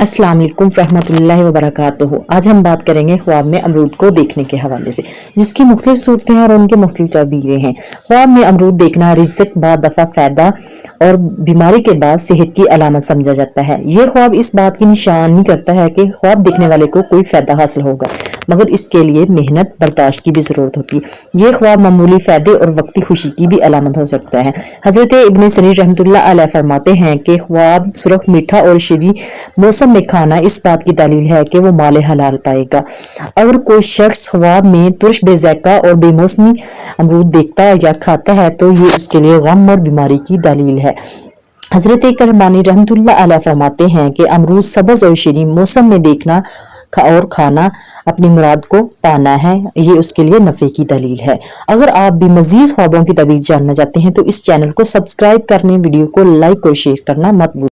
अस्सलाम वालेकुम रहमतुल्लाहि व बरकातुहू। आज हम बात करेंगे ख्वाब में अमरूद को देखने के हवाले से, जिसकी मुख्तलिफ सूरतें हैं और उनके मुख्तलिफ ताबीरें हैं। ख्वाब में अमरूद देखना रिज़्क, बाद दफ़ा फ़ायदा और बीमारी के बाद सेहत की अलामत समझा जाता है। ये ख्वाब इस बात की निशानी करता है कि ख्वाब देखने वाले को कोई फ़ायदा हासिल होगा, मगर इसके लिए मेहनत बर्दाश्त की भी ज़रूरत होती है। ये ख्वाब मामूली फ़ायदे और वक्ती खुशी की भी अलामत हो सकता है। हज़रत इब्न सरीर रहमतुल्लाह अलैह फरमाते हैं कि ख्वाब सुरख, मीठा और शीरी मौसम में खाना इस बात की दलील है कि वो माल हलाल पाएगा। अगर कोई शख्स ख्वाब में तुर्श, बेज़ायका और बेमौसमी अमरूद देखता या खाता है तो ये उसके लिए गम और बीमारी की दलील है। हजरत करमानी रहमतुल्लाह अलैह फरमाते हैं कि अमरूद सब्ज़ और शीरी मौसम में देखना और खाना अपनी मुराद को पाना है, ये उसके लिए नफ़े की दलील है। अगर आप भी मज़ीद ख्वाबों की तबीर जानना चाहते हैं तो इस चैनल को सब्सक्राइब करने, वीडियो को लाइक और शेयर करना मत भूलिए।